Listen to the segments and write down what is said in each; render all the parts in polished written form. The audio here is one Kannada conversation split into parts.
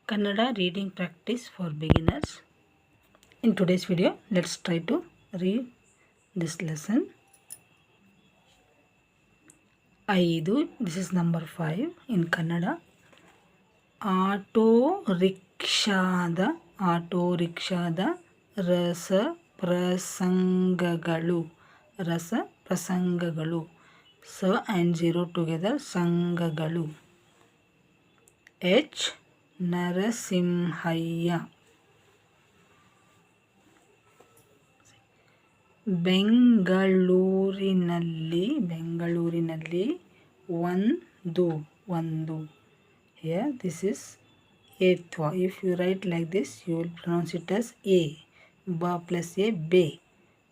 Kannada reading practice for beginners. In today's video, let's try to read this lesson. 5. This is number 5 in Kannada. Auto ರಿಕ್ಷಾದ ರಸಪ್ರಸಂಗಗಳು ಸ ಆ್ಯಂಡ್ ಝೀರೋ ಟುಗೆದರ್ ಸಂಘಗಳು. ಎಚ್ ನರಸಿಂಹಯ್ಯ. ಬೆಂಗಳೂರಿನಲ್ಲಿ ಒಂದು. Here this is etwa. If you write like this, you will pronounce it as a. Ba plus a, be.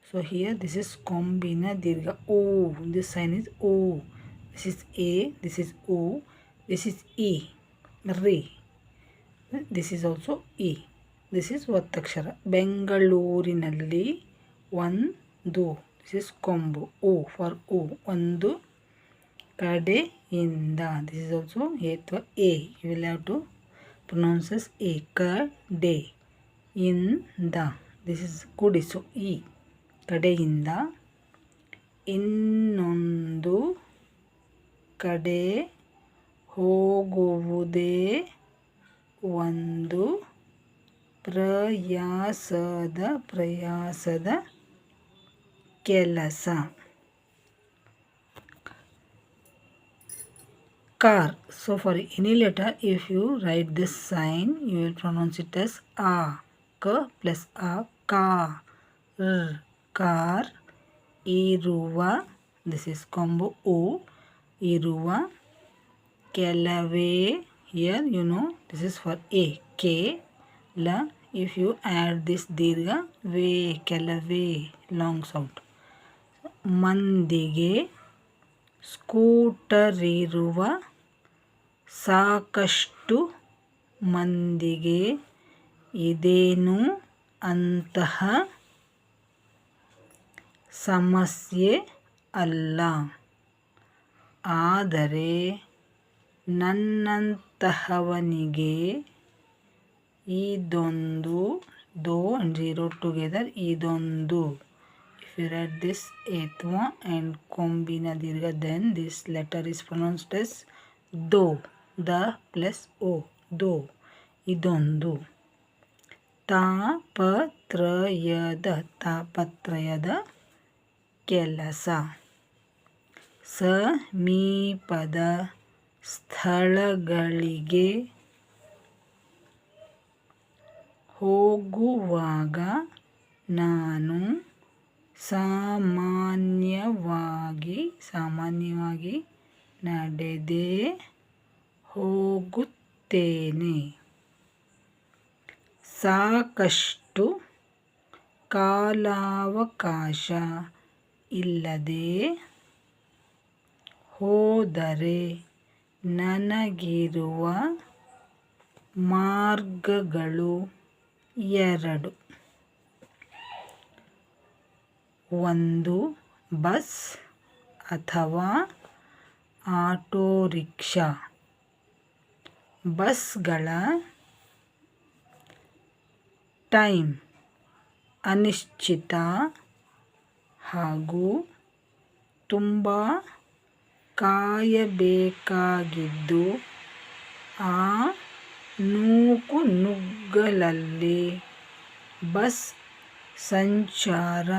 So here this is kombina dirgha o. This sign is o. This is a. This is o. This is e. Re. This is also e. This is ಒತ್ತಕ್ಷರ. ಬೆಂಗಳೂರಿನಲ್ಲಿ ಒಂದು. This is ಕೊಂಬು. O for o. ಒಂದು ಕಡೆಯಿಂದ. This is also a ಅಥವಾ a. You will have to pronounce as a. ಕಡೆ ಇಂದ. This is ಕೂಡಿಸು e. ಕಡೆಯಿಂದ. ಇನ್ನೊಂದು ಕಡೆ ಹೋಗುವುದೇ ಒಂದು ಪ್ರಯಾಸದ ಕೆಲಸ. Car. So for any letter, if you write this sign, you will pronounce it as a. K plus a. Car. Car. ಇರುವ. This is combo o. ಇರುವ. ಕೆಲವೇ. Here you know this is for a. K. La. If you add this dirgha, ve. ಕೆಲವೇ. Long sound. ಮಂದಿಗೆ. ಸ್ಕೂಟರ್ ಇರುವ. ಸಾಕಷ್ಟು ಮಂದಿಗೆ ಇದೇನು ಅಂತಹ ಸಮಸ್ಯೆ ಅಲ್ಲ. ಆದರೆ ನನ್ನಂತಹವನಿಗೆ ಇದೊಂದು. ದೋ and zero together. ಇದೊಂದು. If you write this etwa and kombina dirgha, then this letter is pronounced as do. The plus o. Do. ಇದೊಂದು. ತಾಪತ್ರಯದ ಕೆಲಸ. ಸಮೀಪದ ಸ್ಥಳಗಳಿಗೆ ಹೋಗುವಾಗ ನಾನು ಸಾಮಾನ್ಯವಾಗಿ ನಡೆದೇ ಹೋಗುತ್ತೇನೆ. ಸಾಕಷ್ಟು ಕಾಲಾವಕಾಶ ಇಲ್ಲದೆ ಹೋದರೆ ನನಗಿರುವ ಮಾರ್ಗಗಳು ಎರಡು. ಒಂದು ಬಸ್ ಅಥವಾ ಆಟೋ ರಿಕ್ಷಾ. ಬಸ್ಗಳ ಟೈಮ್ ಅನಿಶ್ಚಿತ ಹಾಗೂ ತುಂಬ ಕಾಯಬೇಕಾಗಿದ್ದು ಆ ನೂಕುನುಗ್ಗಲಲ್ಲಿ ಬಸ್ ಸಂಚಾರ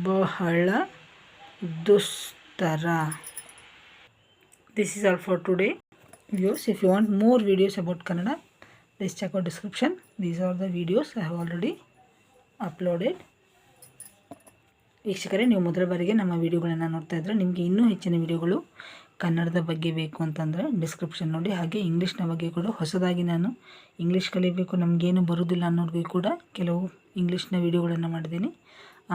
ಬಹಳ ದುಸ್ತರ. This is all for today videos. If you want more videos about Kannada, please check out description. These are the videos I have already uploaded. ವೀಕ್ಷಕರೇ, ನೀವು ಮೊದಲ ಬಾರಿಗೆ ನಮ್ಮ ವಿಡಿಯೋಗಳನ್ನು ನೋಡ್ತಾ ಇದ್ದರೆ ನಿಮಗೆ ಇನ್ನೂ ಹೆಚ್ಚಿನ ವಿಡಿಯೋಗಳು ಕನ್ನಡದ ಬಗ್ಗೆ ಬೇಕು ಅಂತಂದರೆ ಡಿಸ್ಕ್ರಿಪ್ಷನ್ ನೋಡಿ. ಹಾಗೆ ಇಂಗ್ಲೀಷ್ನ ಬಗ್ಗೆ ಕೂಡ ಹೊಸದಾಗಿ ನಾನು ಇಂಗ್ಲೀಷ್ ಕಲಿಯಬೇಕು, ನಮಗೇನು ಬರೋದಿಲ್ಲ ಅನ್ನೋರಿಗೆ ಕೂಡ ಕೆಲವು ಇಂಗ್ಲೀಷ್ನ ವಿಡಿಯೋಗಳನ್ನು ಮಾಡಿದ್ದೀನಿ.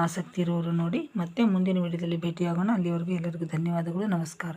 ಆಸಕ್ತಿ ಇರೋರು ನೋಡಿ. ಮತ್ತೆ ಮುಂದಿನ ವಿಡಿಯೋದಲ್ಲಿ ಭೇಟಿಯಾಗೋಣ. ಅಲ್ಲಿವರೆಗೂ ಎಲ್ಲರಿಗೂ ಧನ್ಯವಾದಗಳು. ನಮಸ್ಕಾರ.